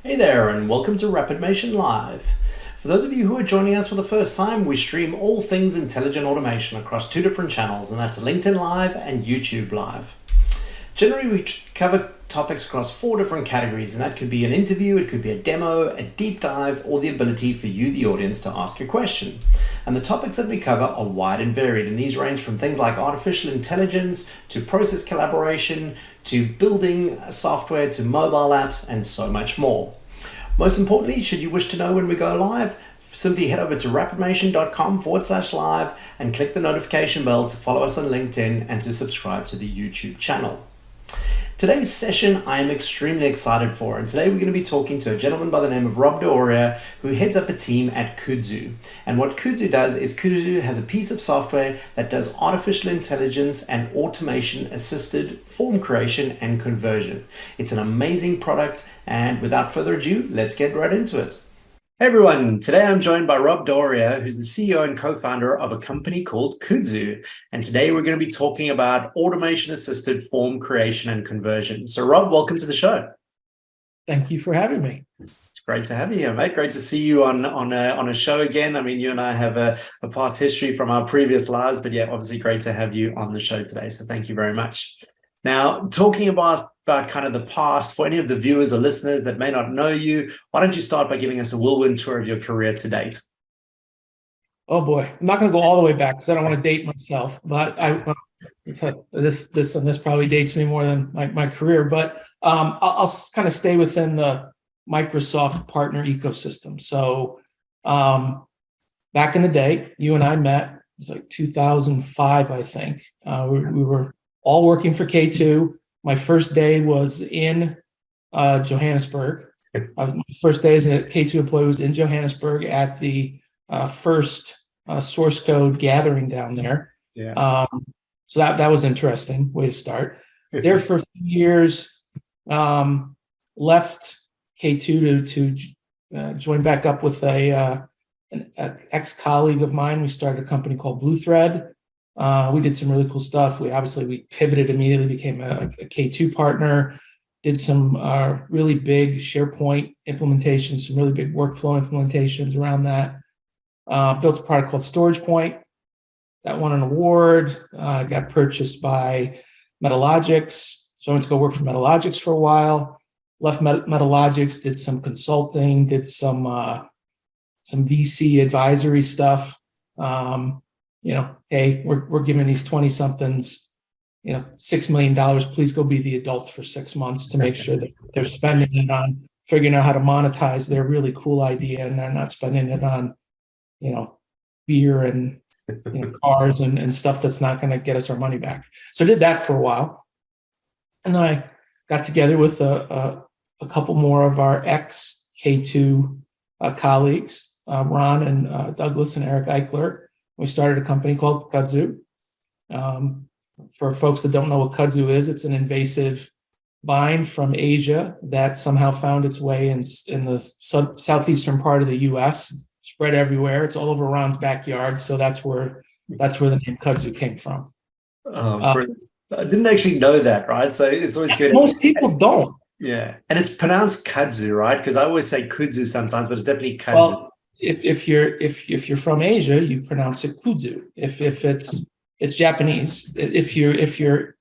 Hey there, and welcome to rapidMATION Live. For those of you who are joining us for the first time, we stream all things intelligent automation across two different channels, and that's LinkedIn Live and YouTube Live. Generally, we cover topics across four different categories, and that could be an interview, it could be a demo, a deep dive, or the ability for you, the audience, to ask a question. And the topics that we cover are wide and varied, and these range from things like artificial intelligence to process collaboration to building software to mobile apps and so much more. Most importantly, should you wish to know when we go live, simply head over to rapidmation.com/live and click the notification bell to follow us on LinkedIn and to subscribe to the YouTube channel. Today's session I am extremely excited for, and today we're going to be talking to a gentleman by the name of Rob D'Auria, who heads up a team at Kudzu. And what Kudzu does is Kudzu has a piece of software that does artificial intelligence and automation assisted form creation and conversion. It's an amazing product, and without further ado, let's get right into it. Hey everyone, today I'm joined by Rob D'Auria, who's the CEO and co-founder of a company called Kudzu. And today we're going to be talking about automation-assisted form creation and conversion. So Rob, welcome to the show. Thank you for having me. It's great to have you here, mate. Great to see you on a show again. I mean, you and I have a past history from our previous lives, but yeah, obviously great to have you on the show today. So thank you very much. Now, talking about kind of the past, for any of the viewers or listeners that may not know you, why don't you start by giving us a whirlwind tour of your career to date? Oh boy, I'm not going to go all the way back because I don't want to date myself. But this probably dates me more than my career. But I'll kind of stay within the Microsoft partner ecosystem. So back in the day, you and I met. It was like 2005, I think. We were all working for K2. My first day was in Johannesburg. My first day as a K2 employee was in Johannesburg at the first source code gathering down there. Yeah. So that was interesting way to start. There for a few years, left K2 to join back up with an ex-colleague of mine. We started a company called Blue Thread. We did some really cool stuff. We pivoted immediately, became a K2 partner, did some really big SharePoint implementations, some really big workflow implementations around that. Built a product called StoragePoint that won an award, got purchased by Metalogix. So I went to go work for Metalogix for a while, left Metalogix, did some consulting, did some VC advisory stuff. Hey, we're giving these 20-somethings, $6 million. Please go be the adult for 6 months to make sure that they're spending it on figuring out how to monetize their really cool idea, and they're not spending it on, beer and cars and stuff that's not going to get us our money back. So I did that for a while, and then I got together with a couple more of our ex K2 colleagues, Ron and Douglas and Eric Eichler. We started a company called Kudzu. For folks that don't know what Kudzu is, it's an invasive vine from Asia that somehow found its way in the southeastern part of the U.S., spread everywhere. It's all over Ron's backyard, so that's where the name Kudzu came from. I didn't actually know that, right? So it's always good. Most people don't. Yeah, and it's pronounced Kudzu, right? Because I always say Kudzu sometimes, but it's definitely Kudzu. Well, if you're from Asia, you pronounce it Kudzu. If it's Japanese. If you're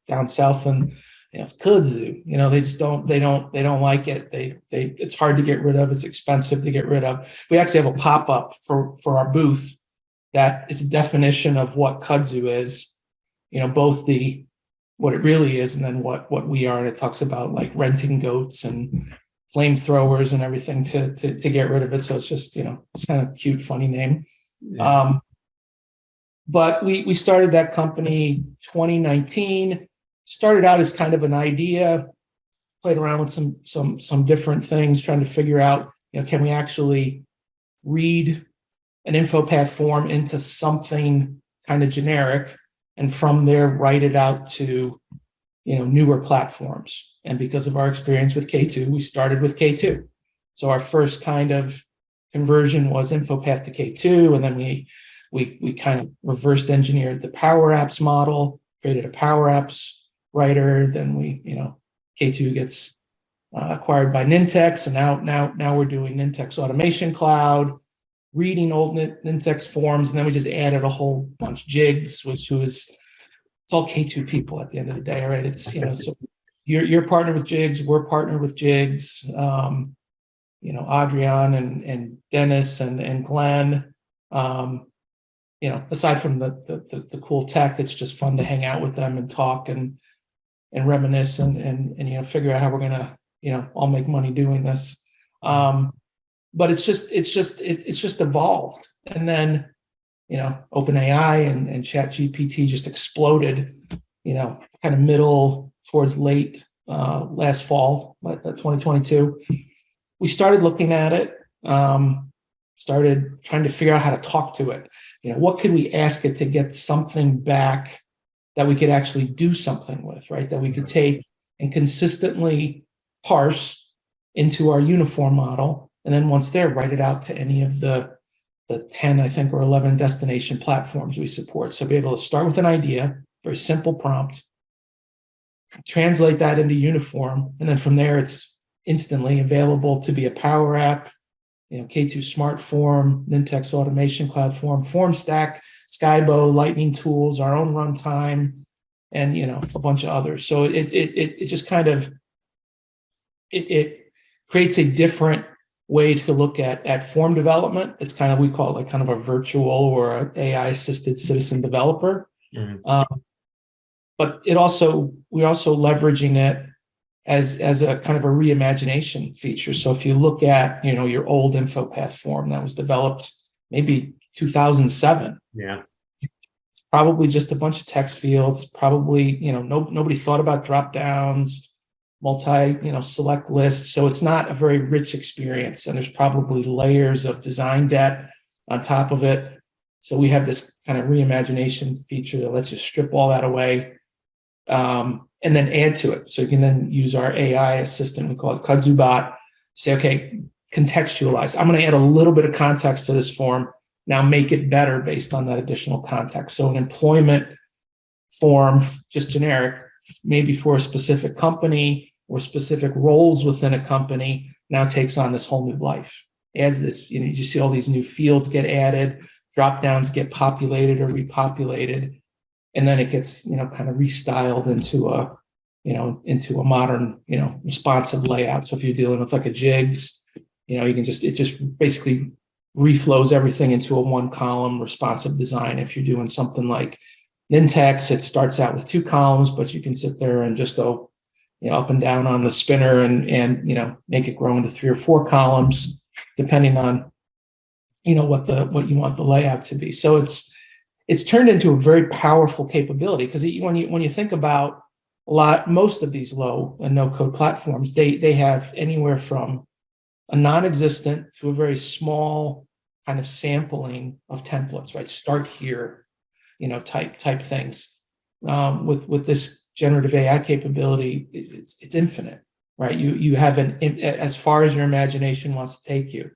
down south and Kudzu, they just don't like it. It's hard to get rid of. It's expensive to get rid of. We actually have a pop-up for our booth that is a definition of what Kudzu is. Both what it really is and then what we are. And it talks about like renting goats and flamethrowers and everything to get rid of it. So it's just, it's kind of cute, funny name. Yeah. But we started that company 2019, started out as kind of an idea, played around with some different things, trying to figure out, can we actually read an InfoPath form into something kind of generic and from there write it out to, newer platforms. And because of our experience with K2, we started with K2. So our first kind of conversion was InfoPath to K2, and then we kind of reversed engineered the Power Apps model, created a Power Apps writer. Then K2 gets acquired by Nintex. So now we're doing Nintex Automation Cloud, reading old Nintex forms, and then we just added a whole bunch of jigs, which was, it's all K2 people at the end of the day, right? It's, so you're partnered with jigs, we're partnered with jigs. Adrian and Dennis and Glenn. Aside from the cool tech, it's just fun to hang out with them and talk and reminisce and figure out how we're gonna all make money doing this. But it's just evolved, and then OpenAI and ChatGPT just exploded. Kind of middle towards late last fall, 2022. We started looking at it. Started trying to figure out how to talk to it. What could we ask it to get something back that we could actually do something with, right? That we could take and consistently parse into our uniform model. And then once there, write it out to any of the 10, I think, or 11 destination platforms we support. So be able to start with an idea, very simple prompt, translate that into uniform. And then from there, it's instantly available to be a Power App, K2 Smart Form, Nintex Automation Cloud Form, FormStack, Skybo, Lightning Tools, our own runtime, and a bunch of others. So it just kind of it creates a different way to look at form development. It's kind of, we call it kind of a virtual or an AI assisted citizen developer. But we're also leveraging it as a kind of a reimagination feature. So if you look at, your old InfoPath form that was developed maybe 2007, it's probably just a bunch of text fields, probably, nobody thought about drop downs, select lists. So it's not a very rich experience, and there's probably layers of design debt on top of it. So we have this kind of reimagination feature that lets you strip all that away, and then add to it. So you can then use our AI assistant, we call it Kudzu bot, say, okay, contextualize. I'm going to add a little bit of context to this form. Now make it better based on that additional context. So an employment form, just generic, maybe for a specific company or specific roles within a company, now takes on this whole new life. Adds this, you see all these new fields get added, drop downs get populated or repopulated. And then it gets, kind of restyled into a modern, responsive layout. So if you're dealing with like a jigs, it just basically reflows everything into a one column responsive design. If you're doing something like Nintex, it starts out with 2 columns, but you can sit there and just go, up and down on the spinner and make it grow into 3 or 4 columns, depending on, what you want the layout to be. So it's turned into a very powerful capability, because when you think about most of these low and no code platforms, they have anywhere from a non-existent to a very small kind of sampling of templates, right? Start here, type things. With this generative AI capability, it's infinite, right? You have as far as your imagination wants to take you.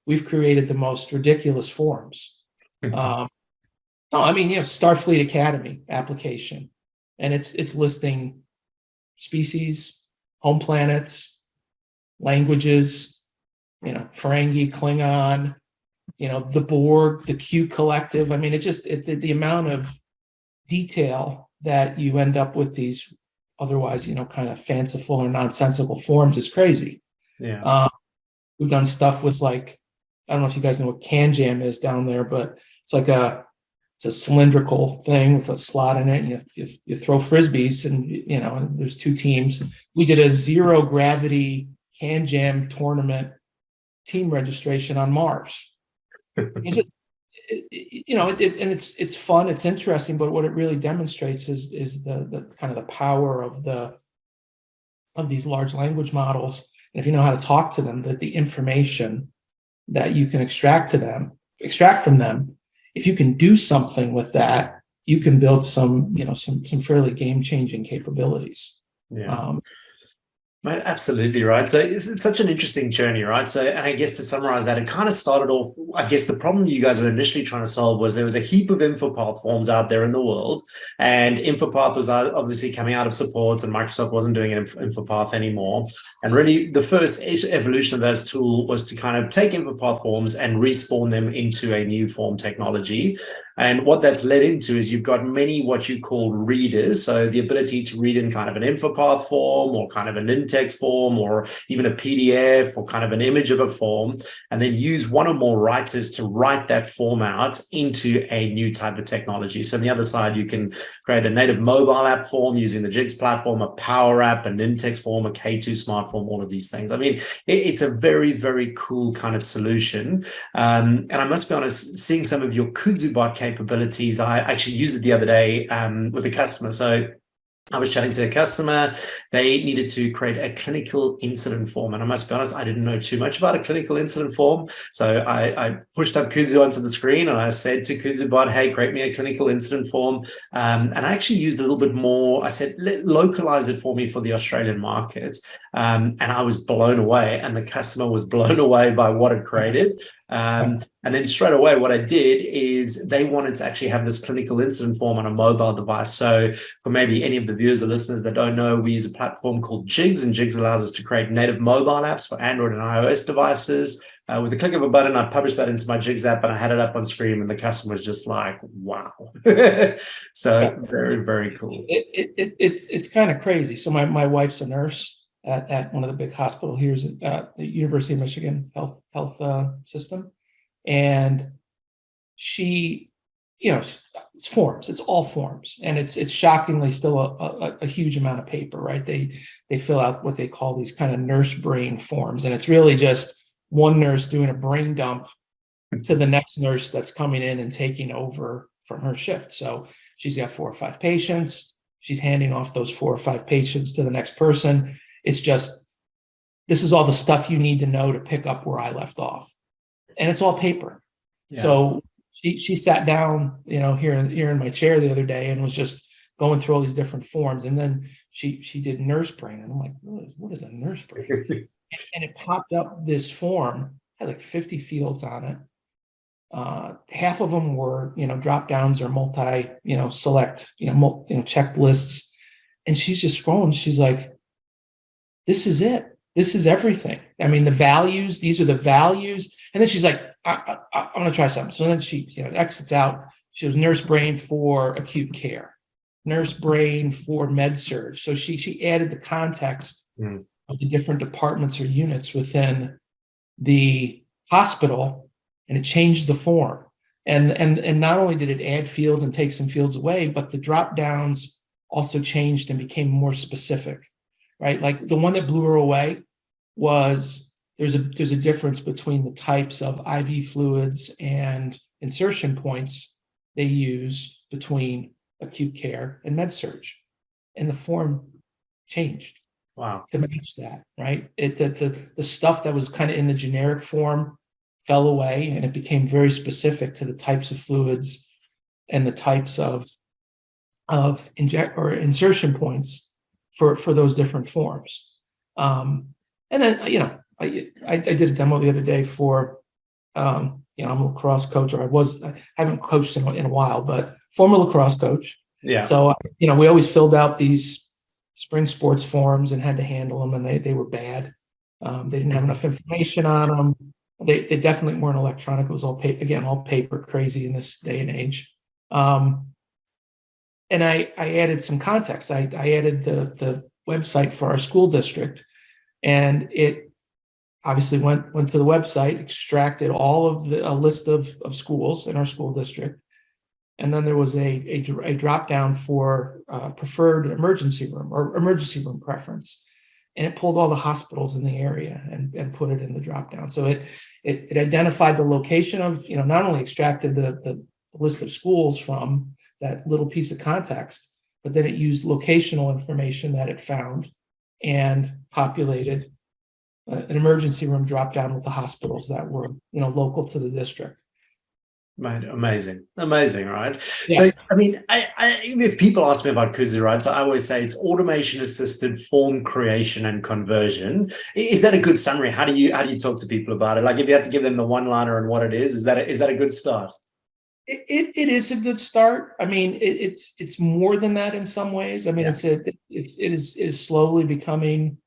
We've created the most ridiculous forms. Starfleet Academy application, and it's listing species, home planets, languages, Ferengi, Klingon, the Borg, the Q Collective. The amount of detail that you end up with these otherwise, kind of fanciful or nonsensical forms is crazy. We've done stuff with, like, I don't know if you guys know what CanJam is down there, but it's like it's a cylindrical thing with a slot in it, and you throw frisbees, and there's 2 teams. We did a 0 gravity CanJam tournament team registration on Mars. It's fun, it's interesting, but what it really demonstrates is the kind of the power of these large language models. And if you know how to talk to them, that the information that you can extract from them, if you can do something with that, you can build some fairly game-changing capabilities. Right, absolutely right. So it's such an interesting journey, right? So, and I guess to summarize that, it kind of started off, I guess the problem you guys were initially trying to solve was there was a heap of Infopath forms out there in the world, and Infopath was obviously coming out of support, and Microsoft wasn't doing Infopath anymore. And really, the first evolution of that tool was to kind of take Infopath forms and respawn them into a new form technology. And what that's led into is you've got many what you call readers. So the ability to read in kind of an Infopath form or kind of an in-text form or even a PDF or kind of an image of a form, and then use one or more writers to write that form out into a new type of technology. So on the other side, you can create a native mobile app form using the Jigs platform, a Power App, an in-text form, a K2 smart form, all of these things. I mean, it's a very, very cool kind of solution. And I must be honest, seeing some of your Kudzu bot capabilities, I actually used it the other day with a customer. So I was chatting to a customer. They needed to create a clinical incident form. And I must be honest, I didn't know too much about a clinical incident form. So I pushed up Kudzu onto the screen and I said to KudzuBot, hey, create me a clinical incident form. And I actually used a little bit more. I said, localize it for me for the Australian market. And I was blown away. And the customer was blown away by what it created. And then straight away, what I did is they wanted to actually have this clinical incident form on a mobile device. So for maybe any of the viewers or listeners that don't know, we use a platform called Jigs, and Jigs allows us to create native mobile apps for Android and iOS devices. With the click of a button, I published that into my Jigs app and I had it up on screen, and the customer was just like, wow. So very, very cool. It's kind of crazy. So my wife's a nurse at one of the big hospital here at the University of Michigan health system, and she, it's forms. It's all forms, and it's shockingly still a huge amount of paper, right? They fill out what they call these kind of nurse brain forms, and it's really just one nurse doing a brain dump to the next nurse that's coming in and taking over from her shift. So she's got 4 or 5 patients. She's handing off those 4 or 5 patients to the next person. It's just, this is all the stuff you need to know to pick up where I left off. And it's all paper. Yeah. So she sat down, here in my chair the other day and was just going through all these different forms. And then she did nurse brain. And I'm like, what is a nurse brain? And it popped up this form, had like 50 fields on it. Half of them were, drop downs or multi, select, check lists. And she's just scrolling. She's like, this is it. This is everything. I mean, the values, these are the values. And then she's like, I'm going to try something. So then she, exits out. She was nurse brain for acute care, nurse brain for med surge. So she added the context of the different departments or units within the hospital, and it changed the form. And not only did it add fields and take some fields away, but the drop downs also changed and became more specific. Right, like the one that blew her away was there's a difference between the types of IV fluids and insertion points they use between acute care and med surge, and the form changed. Wow. To match that, right? The stuff that was kind of in the generic form fell away, and it became very specific to the types of fluids and the types of inject or insertion points for those different forms. And then, I did a demo the other day for, I'm a lacrosse coach, or I haven't coached in a while, but former lacrosse coach. Yeah. So, we always filled out these spring sports forms and had to handle them, and they were bad. They didn't have enough information on them. They definitely weren't electronic. It was all paper crazy in this day and age. And I added some context. I added the website for our school district, and it obviously went to the website, extracted all of a list of schools in our school district, and then there was a drop down for preferred emergency room or emergency room preference, and it pulled all the hospitals in the area and put it in the drop down. So it identified the location of, not only extracted the list of schools from that little piece of context, but then it used locational information that it found and populated an emergency room drop down with the hospitals that were, local to the district. Mate, amazing, amazing, right? Yeah. So, I mean, if people ask me about Kudzu, right, so I always say it's automation-assisted form creation and conversion. Is that a good summary? How do you talk to people about it? Like, if you had to give them the one-liner and what it is that a good start? It is a good start. I mean, it's more than that in some ways. I mean, Yeah, it is slowly becoming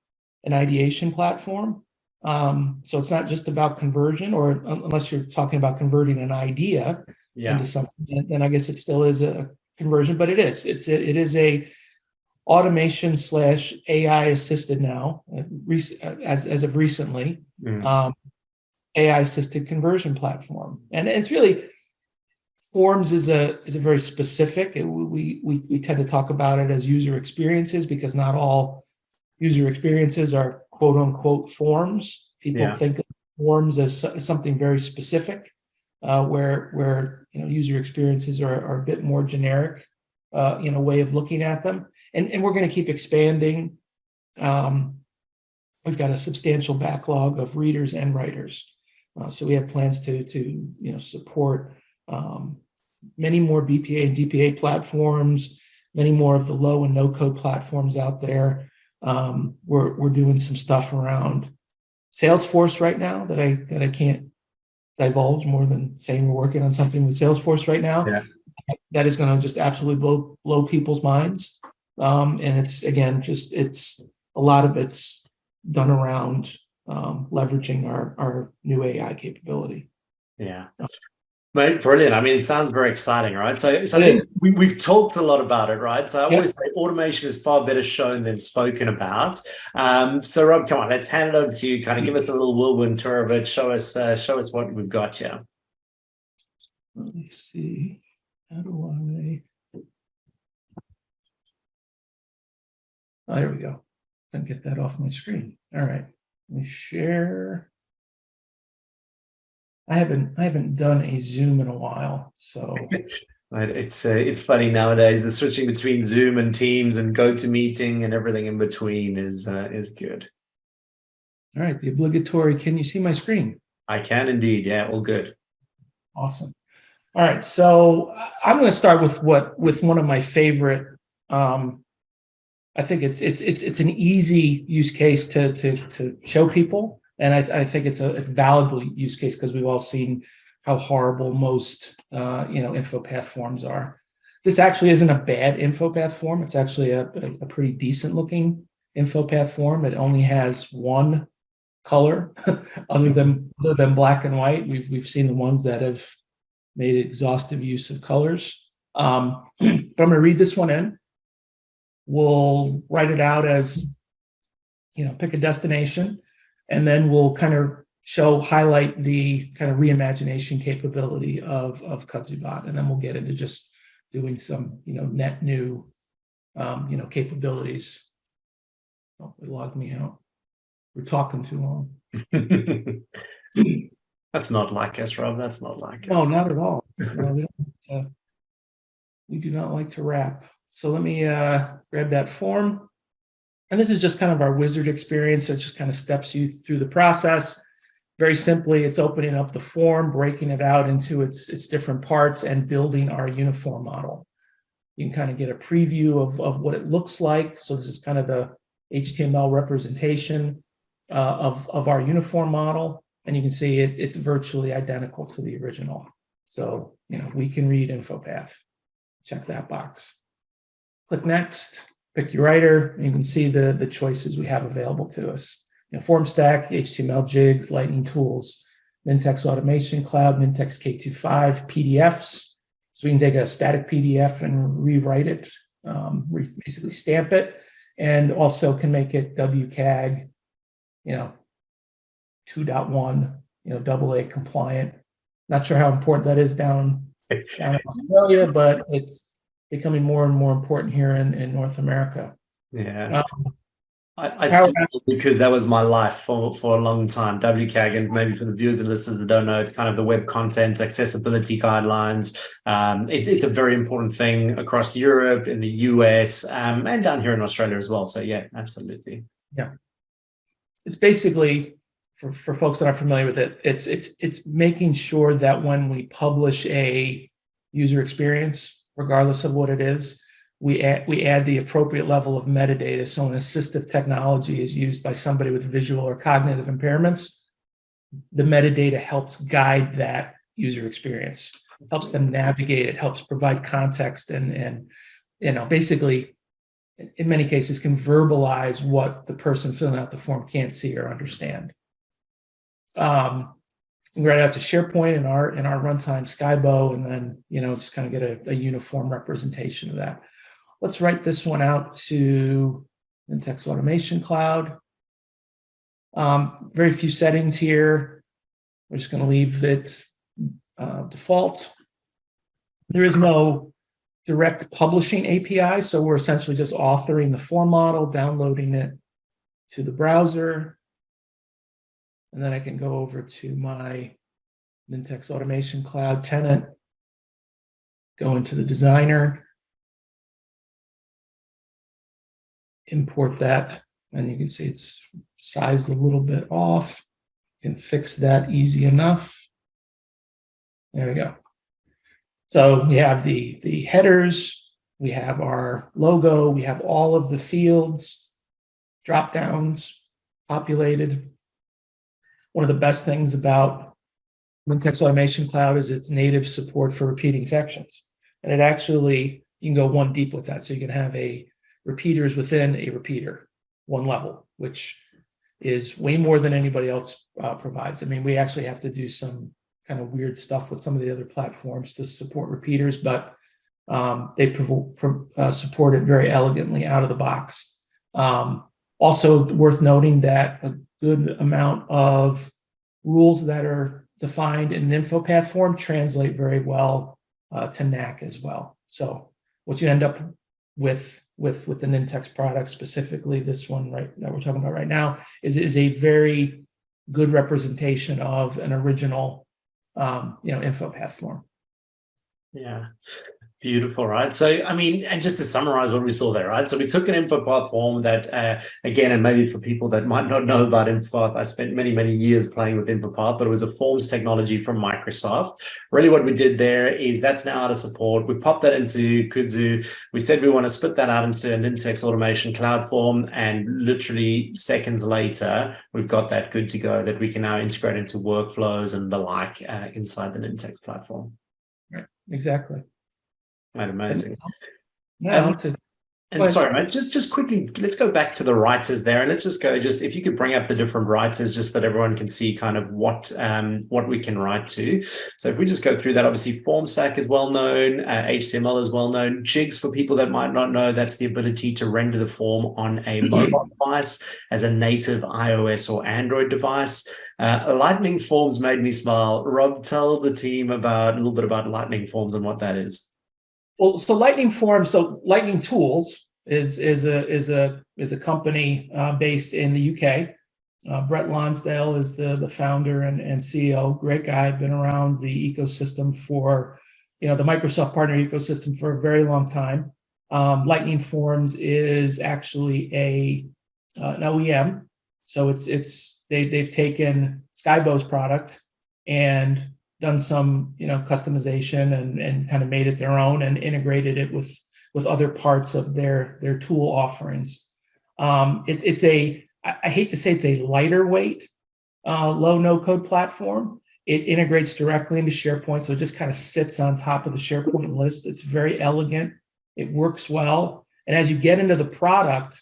an ideation platform. So it's not just about conversion, or unless you're talking about converting an idea yeah, into something, then I guess it still is a conversion. But it is a automation slash AI assisted now, as of recently, mm, um, AI assisted conversion platform, and it's really. Forms is a very specific. We tend to talk about it as user experiences because not all user experiences are quote unquote forms. People yeah, think of forms as something very specific, where user experiences are a bit more generic in a way of looking at them. And we're going to keep expanding. We've got a substantial backlog of readers and writers, so we have plans to support. Many more BPA and DPA platforms, many more of the low and no code platforms out there. We're doing some stuff around Salesforce right now that I can't divulge more than saying we're working on something with Salesforce right now. yeah. That is going to just absolutely blow people's minds. And it's again it's a lot of it's done around leveraging our new AI capability. Yeah. Mate, brilliant. I mean, it sounds very exciting, right? So I It think is. we've talked a lot about it, right? So I Yep. always say automation is far better shown than spoken about. So Rob, come on, let's hand it over to you. Kind of give us a little whirlwind tour of it. Show us what we've got here. Let me see. How do I? Oh, there we go. Can get that off my screen. All right. Let me share. I haven't done a Zoom in a while, so Right, it's funny nowadays. The switching between Zoom and Teams and GoToMeeting and everything in between is good. all right. The obligatory. Can you see my screen? I can indeed. Yeah, all good. Awesome. All right. So I'm going to start with one of my favorite. I think it's an easy use case to show people, and I think it's a valuable use case because we've all seen how horrible most InfoPath forms are. This actually isn't a bad InfoPath form. It's actually a pretty decent looking InfoPath form. It only has one color other than black and white. We've seen the ones that have made exhaustive use of colors. But I'm going to read this one in. We'll write it out as, pick a destination, and then we'll kind of highlight the kind of reimagination capability of KudzuBot, and then we'll get into just doing some, net new, capabilities. Oh, it logged me out. We're talking too long. That's not like us, Rob. That's not like us. No, not at all. No, we do not like to rap. So let me grab that form. And this is just kind of our wizard experience. So it just kind of steps you through the process. Very simply, it's opening up the form, breaking it out into its different parts, and building our uniform model. You can kind of get a preview of what it looks like. So this is kind of the HTML representation of our uniform model. And you can see it's virtually identical to the original. So, we can read InfoPath. Check that box. Click next, pick your writer, and you can see the choices we have available to us. Form stack, HTML jigs, Lightning tools, Nintex automation cloud, Nintex K25, PDFs. So we can take a static PDF and rewrite it, basically stamp it, and also can make it WCAG, 2.1, AA compliant. Not sure how important that is down in Australia, but it's becoming more and more important here in North America. Yeah. I see, because that was my life for a long time. WCAG, and maybe for the viewers and listeners that don't know, it's kind of the web content accessibility guidelines. It's a very important thing across Europe, in the US, and down here in Australia as well. So yeah, absolutely. Yeah. It's basically for folks that aren't familiar with it, it's making sure that when we publish a user experience, regardless of what it is, we add the appropriate level of metadata. So an assistive technology is used by somebody with visual or cognitive impairments, the metadata helps guide that user experience, helps them navigate it, helps provide context, and basically, in many cases, can verbalize what the person filling out the form can't see or understand. Right out to SharePoint in our runtime Skybo, and then just kind of get a uniform representation of that. Let's write this one out to Nintex Automation Cloud. Very few settings here. We're just going to leave it default. There is no direct publishing API, so we're essentially just authoring the form model, downloading it to the browser, and then I can go over to my Nintex Automation Cloud tenant, go into the designer, import that, and you can see it's sized a little bit off. You can fix that easy enough. There we go. So we have the headers, we have our logo, we have all of the fields, drop downs populated. One of the best things about Nintex Automation Cloud is its native support for repeating sections. And it actually, you can go one deep with that. So you can have a repeaters within a repeater, one level, which is way more than anybody else provides. I mean, we actually have to do some kind of weird stuff with some of the other platforms to support repeaters, but they support it very elegantly out of the box. Also worth noting that a good amount of rules that are defined in an info path form translate very well to NAC as well. So what you end up with the Nintex product, specifically this one that we're talking about right now, is a very good representation of an original info path form. Yeah. Beautiful, right? So, I mean, and just to summarize what we saw there, right? So we took an InfoPath form that, again, and maybe for people that might not know about InfoPath, I spent many, many years playing with InfoPath, but it was a forms technology from Microsoft. Really what we did there is that's now out of support. We popped that into Kudzu. We said we want to split that out into an Nintex Automation Cloud form, and literally seconds later, we've got that good to go that we can now integrate into workflows and the like inside the Nintex platform. Right, exactly. Right, amazing. And sorry, mate, just quickly, let's go back to the writers there, and let's just go, if you could bring up the different writers, just that everyone can see kind of what we can write to. So if we just go through that, obviously FormStack is well known, HTML is well known. Jigs, for people that might not know, that's the ability to render the form on a mobile device as a native iOS or Android device. Lightning Forms made me smile. Rob, tell the team a little bit about Lightning Forms and what that is. Well, so Lightning Forms, so Lightning Tools is a company based in the UK. Brett Lonsdale is the founder and CEO. Great guy, been around the ecosystem for, the Microsoft partner ecosystem for a very long time. Lightning Forms is actually an OEM, so they've taken Skybo's product and done some customization and kind of made it their own and integrated it with other parts of their tool offerings. I hate to say it's a lighter weight low no code platform. It integrates directly into SharePoint, so it just kind of sits on top of the SharePoint list. It's very elegant. It works well, and as you get into the product,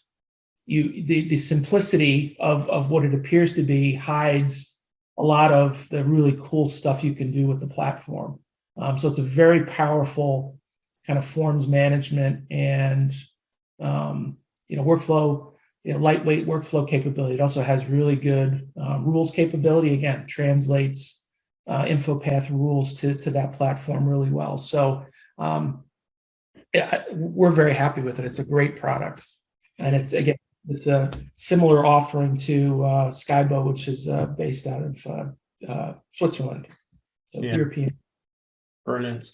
the simplicity of what it appears to be hides a lot of the really cool stuff you can do with the platform. So it's a very powerful kind of forms management and workflow, lightweight workflow capability. It also has really good rules capability. Again, translates InfoPath rules to that platform really well. So we're very happy with it. It's a great product, and it's a similar offering to Skybo, which is based out of Switzerland, so European. Brilliant.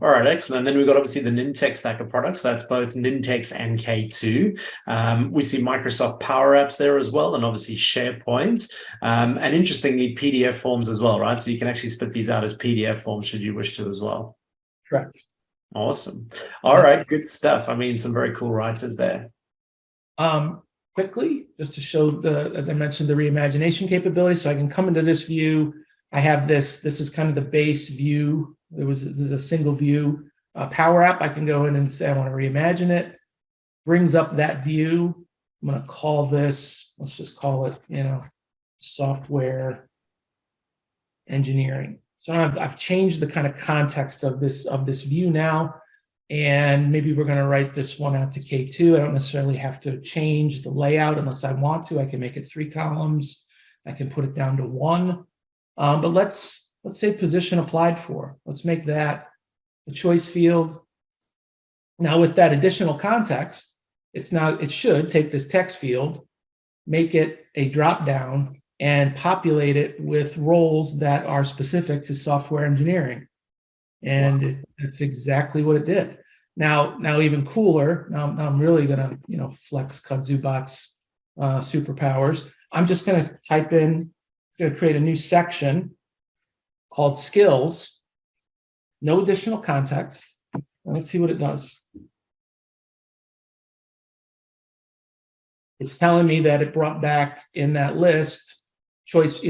All right, excellent. And then we've got obviously the Nintex stack of products. That's both Nintex and K2. We see Microsoft Power Apps there as well, and obviously SharePoint. And interestingly, PDF forms as well, right? So you can actually split these out as PDF forms should you wish to as well. Correct. Awesome. All right, good stuff. I mean, some very cool writers there. Quickly, just to show as I mentioned, the reimagination capability. So I can come into this view. I have this is kind of the base view. There's a single view Power App. I can go in and say, I want to reimagine it. Brings up that view. I'm going to call this, let's just call it, software engineering. So I've changed the kind of context of this view now. And maybe we're going to write this one out to K2. I don't necessarily have to change the layout unless I want to. I can make it 3 columns. I can put it down to 1. But let's say position applied for. Let's make that a choice field. Now with that additional context, it should take this text field, make it a drop down, and populate it with roles that are specific to software engineering. And that's exactly what it did. Now even cooler. Now I'm really gonna flex Kudzu bot's superpowers. I'm just gonna type in, gonna create a new section called skills. No additional context. Let's see what it does. It's telling me that it brought back in that list choice,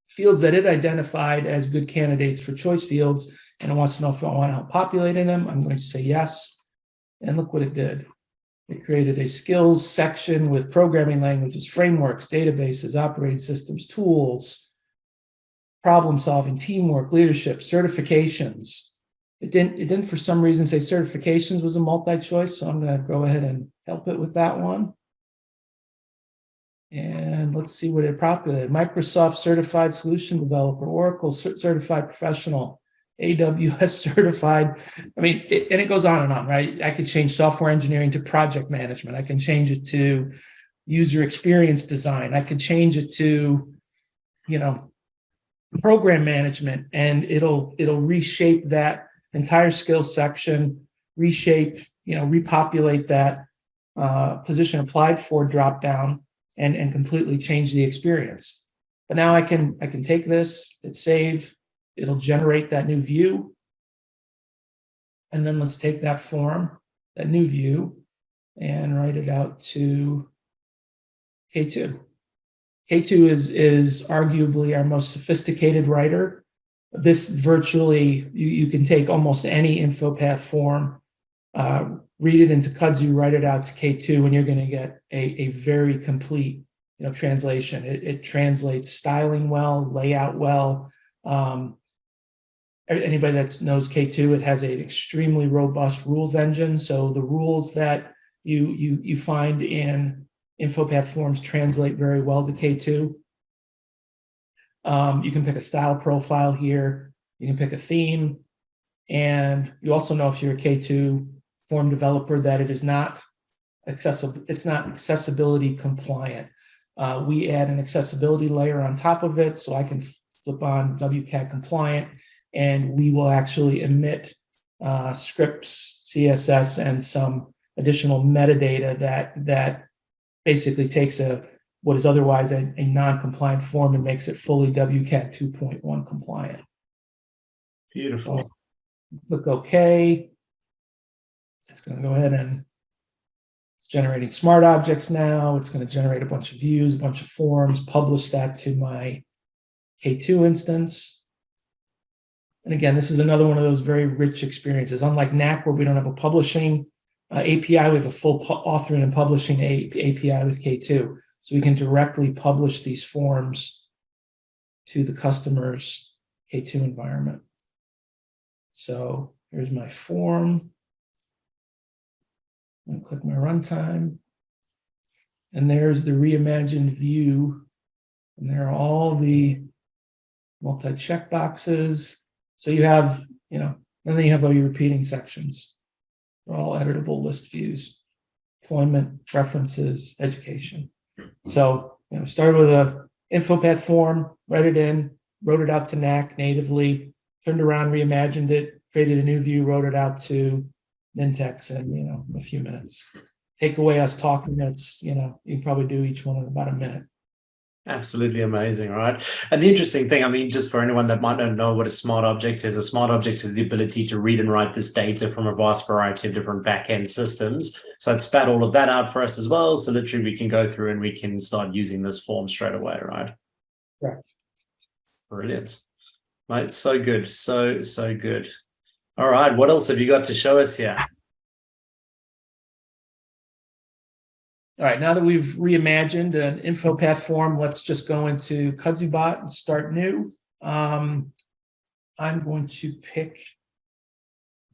fields that it identified as good candidates for choice fields, and it wants to know if I want to help populating them. I'm going to say yes, and look what it did. It created a skills section with programming languages, frameworks, databases, operating systems, tools, problem solving, teamwork, leadership, certifications. It didn't for some reason say certifications was a multi-choice, so I'm going to go ahead and help it with that one. And let's see what it populated. Microsoft Certified Solution Developer, Oracle Certified Professional, AWS Certified. I mean, and it goes on and on, right? I could change software engineering to project management. I can change it to user experience design. I could change it to, program management, and it'll reshape that entire skills section, repopulate that position applied for drop down, and completely change the experience. But now I can take this, hit save, it'll generate that new view. And then let's take that form, that new view, and write it out to K2. K2 is arguably our most sophisticated writer. This virtually, you can take almost any InfoPath form, read it into Kudzu, write it out to K2, and you're going to get a very complete translation. It translates styling well, layout well. Anybody that knows K2, it has an extremely robust rules engine. So the rules that you find in InfoPath forms translate very well to K2. You can pick a style profile here. You can pick a theme. And you also know if you're a K2 form developer that it is not accessible. It's not accessibility compliant. We add an accessibility layer on top of it, so I can flip on WCAG compliant, and we will actually emit scripts, CSS, and some additional metadata that basically takes what is otherwise a non-compliant form and makes it fully WCAG 2.1 compliant. Beautiful. So click OK. It's going to go ahead and it's generating smart objects now. It's going to generate a bunch of views, a bunch of forms, publish that to my K2 instance. And again, this is another one of those very rich experiences. Unlike NAC, where we don't have a publishing API, we have a full authoring and publishing API with K2. So we can directly publish these forms to the customer's K2 environment. So here's my form. I'm going to click my runtime. And there's the reimagined view. And there are all the multi-check boxes. So you have, and then you have all your repeating sections. They're all editable list views, employment, references, education. So, started with a InfoPath form, read it in, wrote it out to NAC natively, turned around, reimagined it, created a new view, wrote it out to Mintex in, a few minutes. Take away us talking, you can probably do each one in about a minute. Absolutely amazing, right? And the interesting thing, I mean, just for anyone that might not know what a smart object is the ability to read and write this data from a vast variety of different back-end systems. So it spat all of that out for us as well. So literally we can go through and we can start using this form straight away, right? Correct. Brilliant. Right, so good. So good. All right, what else have you got to show us here? All right, now that we've reimagined an info path form, let's just go into KudzuBot and start new. I'm going to pick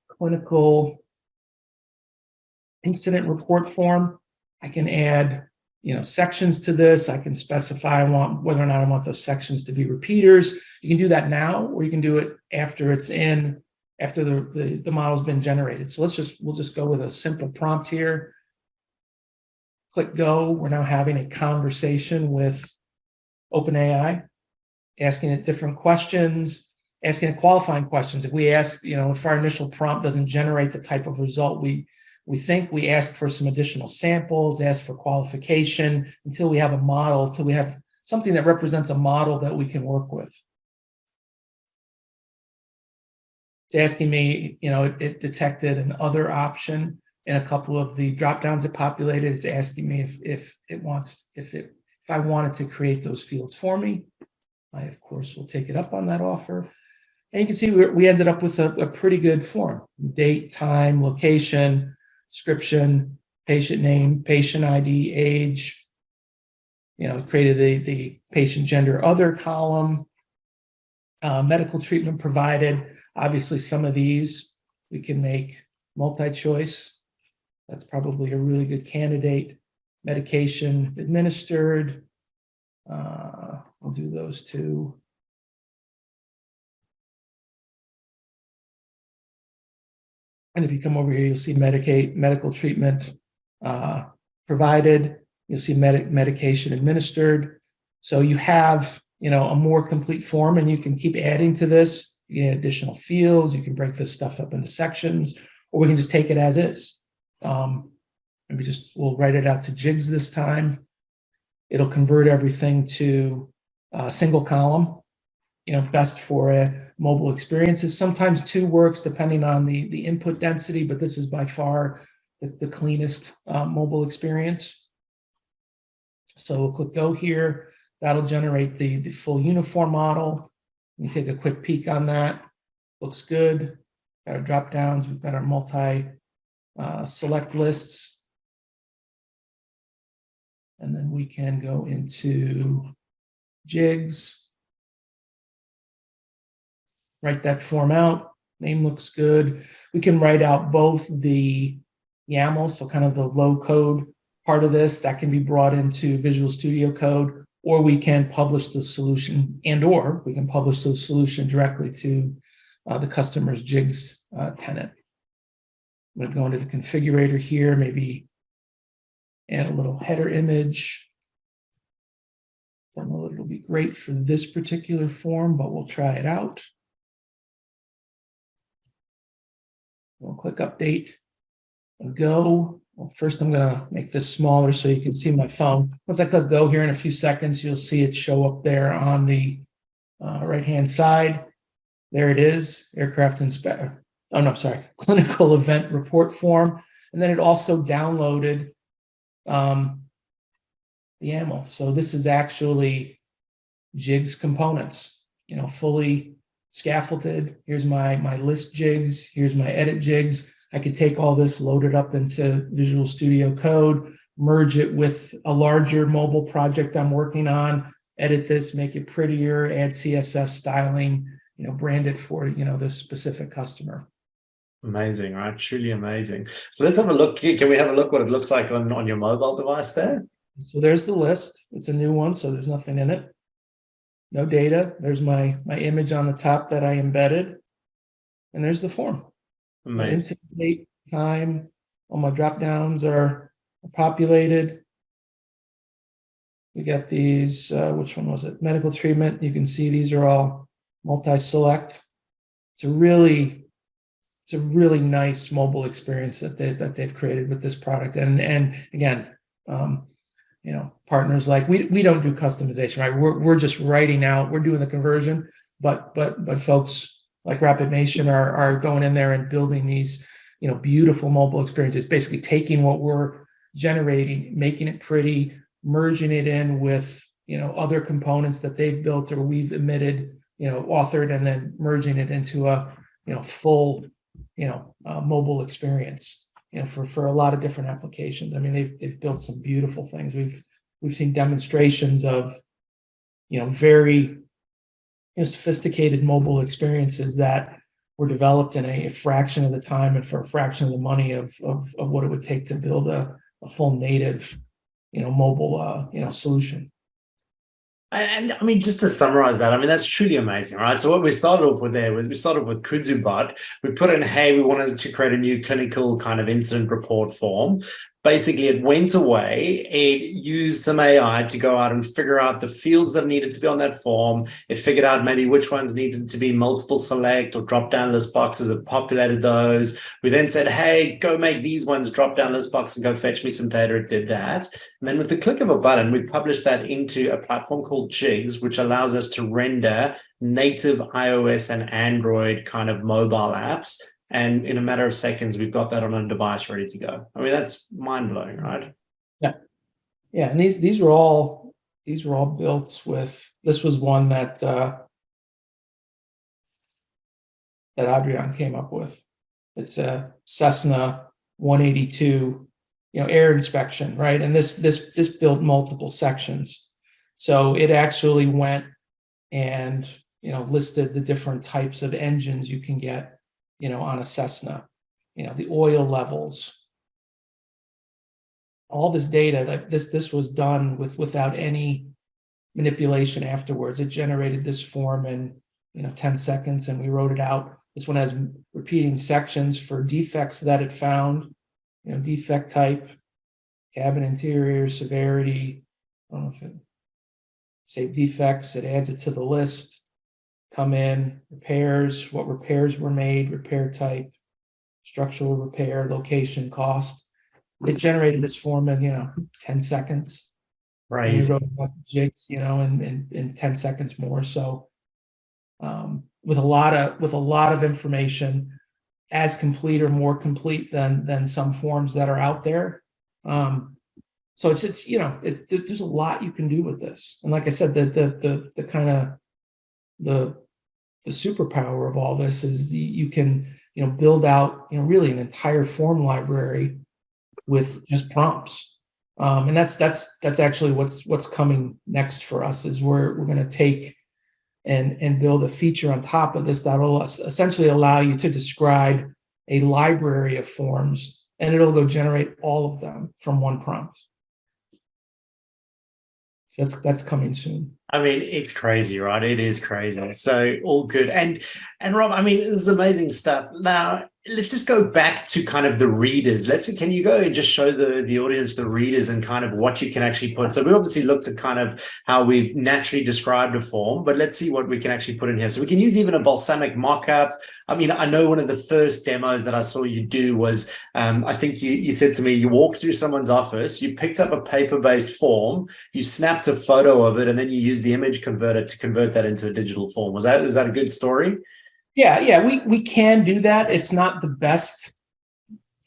clinical incident report form. I can add, sections to this. I can specify whether or not I want those sections to be repeaters. You can do that now, or you can do it after after the model's been generated. So we'll just go with a simple prompt here. Click go. We're now having a conversation with OpenAI, asking it different questions, asking it qualifying questions. If we ask, if our initial prompt doesn't generate the type of result we think, we ask for some additional samples, ask for qualification until we have a model, until we have something that represents a model that we can work with. It's asking me, it detected an other option in a couple of the drop downs it populated. It's asking me if I wanted to create those fields for me. I, of course, will take it up on that offer. And you can see we ended up with a pretty good form: date, time, location, description, patient name, patient ID, age. Created the patient gender other column, medical treatment provided. Obviously, some of these we can make multi-choice. That's probably a really good candidate. Medication administered. I'll do those two. And if you come over here, you'll see medical treatment provided. You'll see medication administered. So you have, a more complete form, and you can keep adding to this. You can add additional fields. You can break this stuff up into sections, or we can just take it as is. Maybe we'll write it out to jigs this time. It'll convert everything to a single column, best for mobile experiences. Sometimes two works depending on the input density, but this is by far the cleanest mobile experience. So we'll click go here. That'll generate the full uniform model. We take a quick peek on that. Looks good. Got our drop downs. We've got our multi select lists. And then we can go into jigs. Write that form out. Name looks good. We can write out both the YAML, so kind of the low code part of this that can be brought into Visual Studio Code, or we can publish the solution, or we can publish the solution directly to the customer's jigs tenant. I'm going to go into the configurator here, maybe add a little header image. Don't know that it'll be great for this particular form, but we'll try it out. We'll click update and go. Well, first I'm going to make this smaller so you can see my phone. Once I click go here in a few seconds, you'll see it show up there on the right-hand side. There it is, aircraft inspector. Oh, no, sorry, clinical event report form. And then it also downloaded the YAML. So this is actually jigs components, fully scaffolded. Here's my list jigs. Here's my edit jigs. I could take all this, load it up into Visual Studio Code, merge it with a larger mobile project I'm working on, edit this, make it prettier, add CSS styling, brand it for, the specific customer. Amazing, right? Truly amazing. So let's have a look. Can we have a look what it looks like on your mobile device there? So there's the list. It's a new one, so there's nothing in it. No data. There's my image on the top that I embedded. And there's the form. Amazing. Incident date, time, all my drop downs are populated. We got these, which one was it? Medical treatment. You can see these are all multi-select. It's a really it's a really nice mobile experience that they've created with this product. And again, partners like we don't do customization, right? We're just writing out, we're doing the conversion, but folks like rapidMATION are going in there and building these, beautiful mobile experiences, basically taking what we're generating, making it pretty, merging it in with, other components that they've built or we've emitted, authored, and then merging it into a, full, mobile experience, for a lot of different applications. I mean, they've built some beautiful things. We've seen demonstrations of, very sophisticated mobile experiences that were developed in a fraction of the time and for a fraction of the money of what it would take to build a full native, mobile, solution. And I mean, just to summarize that, I mean, that's truly amazing, right? So what we started off with there was we started with Kudzu bot. We put in, hey, we wanted to create a new clinical kind of incident report form. Basically, it went away. It used some AI to go out and figure out the fields that needed to be on that form. It figured out maybe which ones needed to be multiple select or drop down list boxes. It populated those. We then said, hey, go make these ones drop down list box and go fetch me some data. It did that. And then with the click of a button, we published that into a platform called Jigs, which allows us to render native iOS and Android kind of mobile apps. And in a matter of seconds, we've got that on a device ready to go. I mean, that's mind-blowing, right? Yeah. Yeah. And these were all built with, this was one that Adrian came up with. It's a Cessna 182, air inspection, right? And this built multiple sections. So it actually went and, listed the different types of engines you can get, on a Cessna, the oil levels, all this data that this was done without any manipulation afterwards. It generated this form in, 10 seconds, and we wrote it out. This one has repeating sections for defects that it found, defect type, cabin interior, severity. I don't know if it save defects, it adds it to the list. Come in, repairs, what repairs were made, repair type, structural repair, location, cost. It generated this form in, 10 seconds. Right. And we wrote about jigs, in 10 seconds more. So with a lot of information, as complete or more complete than some forms that are out there. So it's there's a lot you can do with this. And like I said, the kind of the superpower of all this is you can build out really an entire form library with just prompts, and that's actually what's coming next for us. Is we're going to take and build a feature on top of this that will essentially allow you to describe a library of forms, and it'll go generate all of them from one prompt. That's coming soon. I mean, it's crazy, right? It is crazy. So all good. And Rob, I mean, this is amazing stuff. Now, let's just go back to kind of the readers. Can you go and just show the audience, the readers, and kind of what you can actually put? So we obviously looked at kind of how we've naturally described a form, but let's see what we can actually put in here. So we can use even a balsamic mockup. I mean, I know one of the first demos that I saw you do was, I think you said to me, you walked through someone's office, you picked up a paper-based form, you snapped a photo of it, and then you used the image converter to convert that into a digital form. Is that a good story? Yeah, we can do that. It's not the best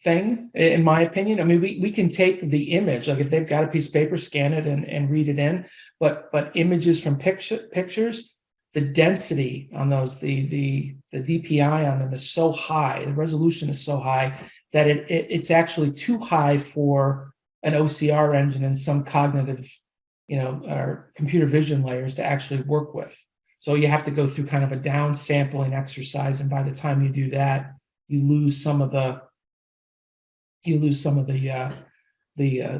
thing, in my opinion. I mean, we can take the image, like if they've got a piece of paper, scan it and read it in, but images from pictures, the density on those, the DPI on them is so high, the resolution is so high that it's actually too high for an OCR engine and some cognitive, or computer vision layers to actually work with. So you have to go through kind of a down sampling exercise, and by the time you do that, you lose some of the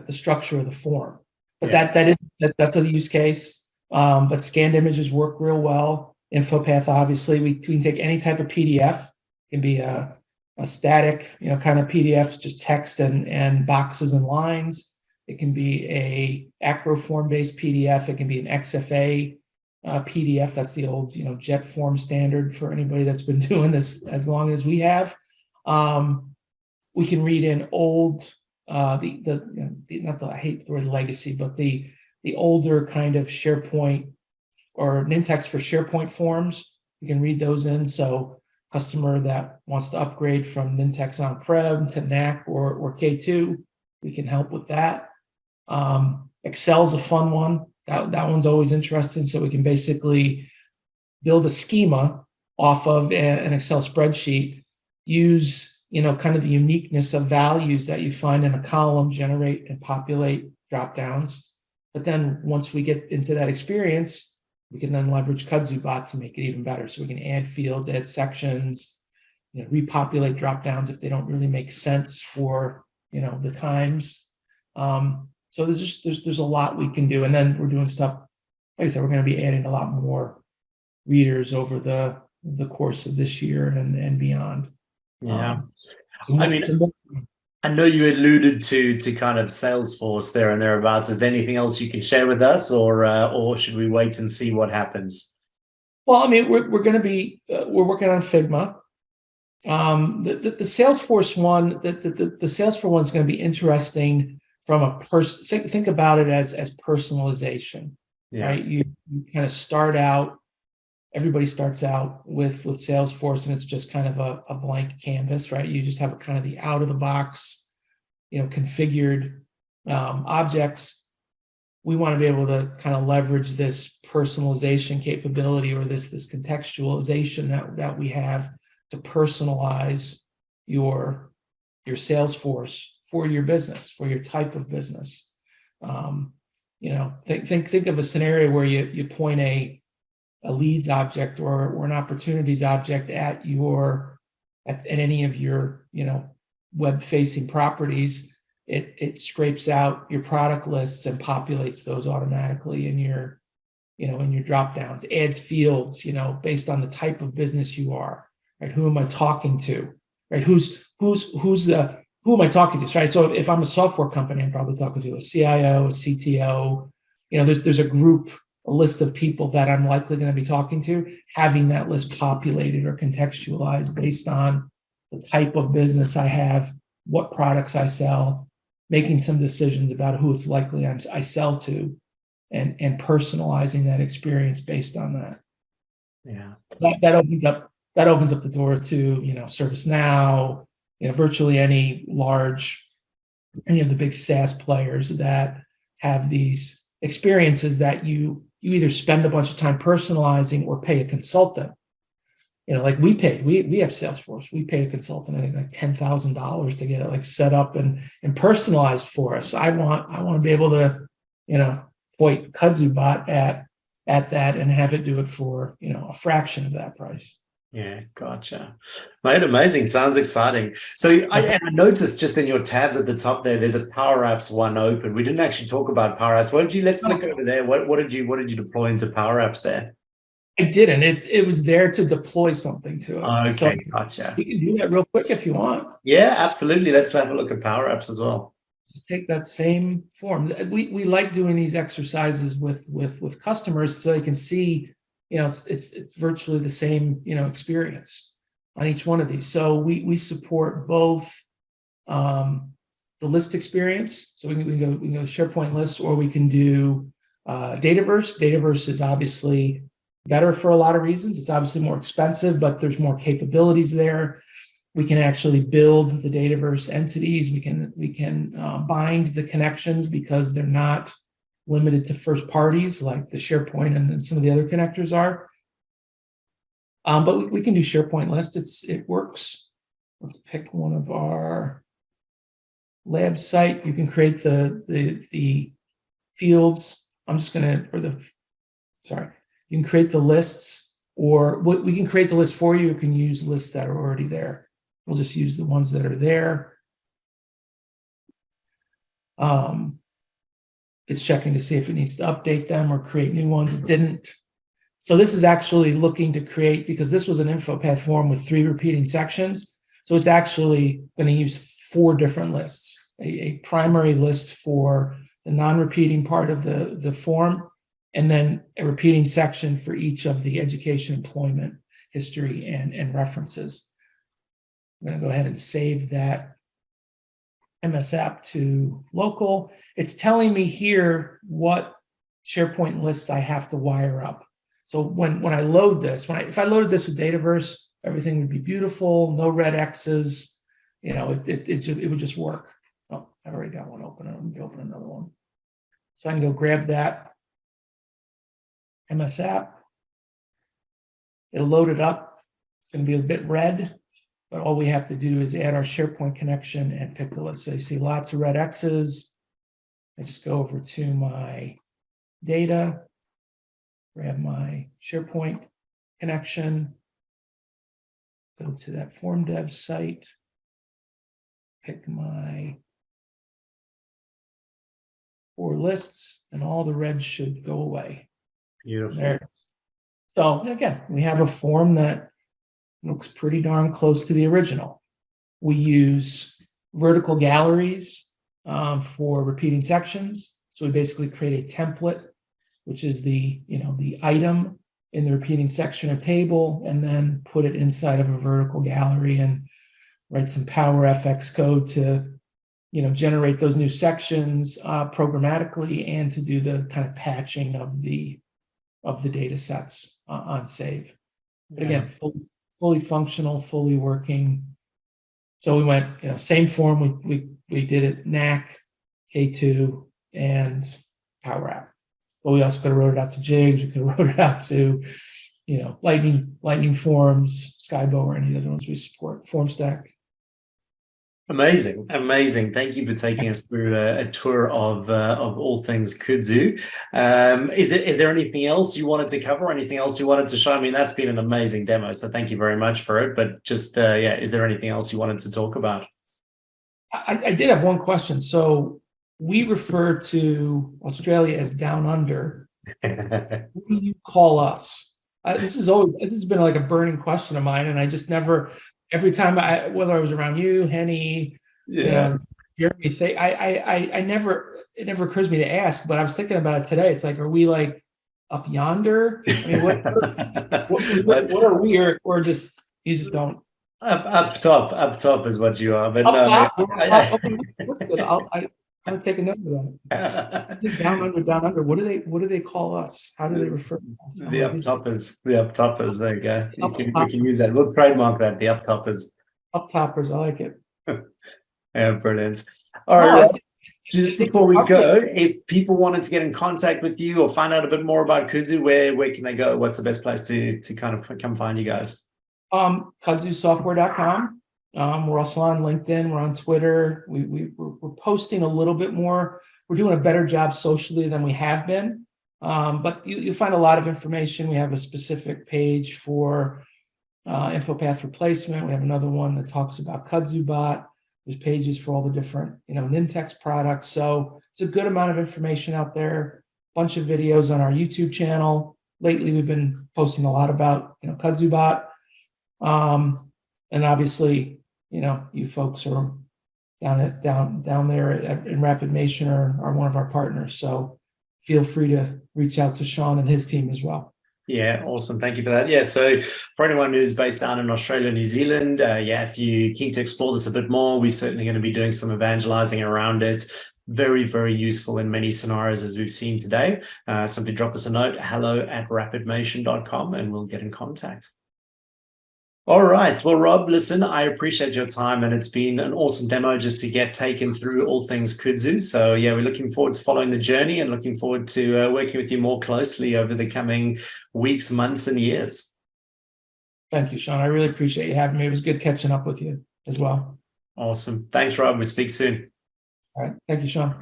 structure of the form. But yeah. that's a use case. But scanned images work real well. InfoPath, obviously, we can take any type of PDF. It can be a static, kind of PDF, just text and boxes and lines. It can be a acroform-based PDF. It can be an XFA PDF. That's the old, JET form standard for anybody that's been doing this as long as we have. We can read in old, not the, I hate the word legacy, but the older kind of SharePoint or Nintex for SharePoint forms. You can read those in. So customer that wants to upgrade from Nintex on-prem to NAC or K2, we can help with that. Excel's a fun one. That one's always interesting. So we can basically build a schema off of an Excel spreadsheet, use, kind of the uniqueness of values that you find in a column, generate and populate dropdowns. But then once we get into that experience, we can then leverage Kudzu bot to make it even better. So we can add fields, add sections, repopulate dropdowns if they don't really make sense for, the times. So there's a lot we can do. And then we're doing stuff, like I said, we're going to be adding a lot more readers over the course of this year and beyond. Yeah. I know you alluded to kind of Salesforce there and thereabouts. Is there anything else you can share with us, or should we wait and see what happens? Well, we're going to be we're working on Figma. The Salesforce one, the Salesforce one is going to be interesting from a person. Think about it as personalization, right? You kind of start out. Everybody starts out with Salesforce, and it's just kind of a blank canvas, right? You just have a kind of the out of the box, configured objects. We want to be able to kind of leverage this personalization capability or this contextualization that we have to personalize your Salesforce for your business, for your type of business. Think of a scenario where you point a leads object or an opportunities object at any of your web facing properties. It scrapes out your product lists and populates those automatically in your drop downs, adds fields based on the type of business you are, right? Who am I talking to, right? Who am I talking to, right? So if I'm a software company, I'm probably talking to a CIO, a CTO. There's a list of people that I'm likely going to be talking to. Having that list populated or contextualized based on the type of business I have, what products I sell, making some decisions about who it's likely I sell to, and personalizing that experience based on that. Yeah, that opens up the door to ServiceNow, virtually any of the big SaaS players that have these experiences that you either spend a bunch of time personalizing or pay a consultant. Like we have Salesforce. We paid a consultant, I think, like $10,000 to get it set up and personalized for us. I want to be able to, point Kudzu bot at that and have it do it for a fraction of that price. Yeah, gotcha. Mate, amazing. Sounds exciting. So I noticed just in your tabs at the top there's a Power Apps one open. We didn't actually talk about Power Apps. Let's click over there. What did you deploy into Power Apps there? I didn't. It was there to deploy something to it. Okay, so gotcha. You can do that real quick if you want. Yeah, absolutely. Let's have a look at Power Apps as well. Just take that same form. We like doing these exercises with customers so they can see, it's virtually the same, experience on each one of these. So we support both the list experience. So we can go SharePoint lists, or we can do Dataverse. Dataverse is obviously better for a lot of reasons. It's obviously more expensive, but there's more capabilities there. We can actually build the Dataverse entities. We can bind the connections because they're not limited to first parties like the SharePoint and then some of the other connectors are. But we can do SharePoint list. It works. Let's pick one of our lab site. You can create the fields. You can create the lists, or we can create the list for you. You can use lists that are already there. We'll just use the ones that are there. It's checking to see if it needs to update them or create new ones. It didn't. So this is actually looking to create, because this was an info path form with 3 repeating sections. So it's actually going to use 4 different lists, a primary list for the non-repeating part of the form, and then a repeating section for each of the education, employment, history, and references. I'm going to go ahead and save that MS app to local. It's telling me here what SharePoint lists I have to wire up. So when I load this, if I loaded this with Dataverse, everything would be beautiful, no red X's. It would just work. Oh, I've already got one open. Let me open another one. So I can go grab that MS app. It'll load it up. It's going to be a bit red, but all we have to do is add our SharePoint connection and pick the list. So you see lots of red X's. I just go over to my data, grab my SharePoint connection, go to that form dev site, pick my 4 lists, and all the red should go away. Beautiful. There. So again, we have a form that looks pretty darn close to the original. We use vertical galleries for repeating sections. So we basically create a template, which is the item in the repeating section or table, and then put it inside of a vertical gallery and write some PowerFX code to generate those new sections programmatically, and to do the kind of patching of the data sets on save. But again, fully functional, fully working. So we went, same form. We did it NAC, K2, and Power App. But we also could have wrote it out to jigs. We could have wrote it out to, Lightning Forms, Skybo, or any of the other ones we support. FormStack. Amazing. Thank you for taking us through a tour of all things Kudzu. Is there anything else you wanted to cover? Anything else you wanted to show? I mean, that's been an amazing demo, so thank you very much for it. But just is there anything else you wanted to talk about? I did have one question. So we refer to Australia as down under. What do you call us? This has been like a burning question of mine, and I just never. Every time whether I was around you, Henny, Jeremy, it never occurs to me to ask, but I was thinking about it today. It's like, are we like up yonder? I mean, what are we, or just, you just don't? Up top is what you are, but up no. Top? Okay, that's good. I'm gonna take a note of that. Down under. What do they call us? How do they refer to us? The up toppers. There you go. We can use that. We'll trademark that. The up toppers. Up toppers. I like it. Yeah, brilliant. All right. Just before we go, if people wanted to get in contact with you or find out a bit more about Kudzu, where can they go? What's the best place to kind of come find you guys? KudzuSoftware.com. We're also on LinkedIn. We're on Twitter. We're posting a little bit more. We're doing a better job socially than we have been. But you'll find a lot of information. We have a specific page for InfoPath replacement. We have another one that talks about KudzuBot. There's pages for all the different, Nintex products. So it's a good amount of information out there. Bunch of videos on our YouTube channel. Lately, we've been posting a lot about, KudzuBot. And obviously, you folks are down there in rapidMATION are one of our partners. So feel free to reach out to Sean and his team as well. Yeah, awesome. Thank you for that. Yeah, so for anyone who's based down in Australia, New Zealand, if you're keen to explore this a bit more, we're certainly going to be doing some evangelizing around it. Very, very useful in many scenarios, as we've seen today. Simply drop us a note, hello@rapidMATION.com, and we'll get in contact. All right. Well, Rob, listen, I appreciate your time, and it's been an awesome demo just to get taken through all things Kudzu. So yeah, we're looking forward to following the journey and looking forward to working with you more closely over the coming weeks, months, and years. Thank you, Sean. I really appreciate you having me. It was good catching up with you as well. Awesome. Thanks, Rob. We'll speak soon. All right. Thank you, Sean.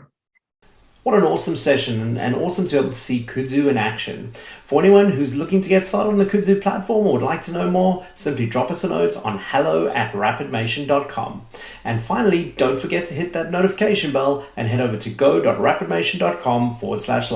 What an awesome session, and awesome to be able to see Kudzu in action. For anyone who's looking to get started on the Kudzu platform or would like to know more, simply drop us a note on hello@rapidMATION.com. And finally, don't forget to hit that notification bell and head over to go.rapidmation.com/live.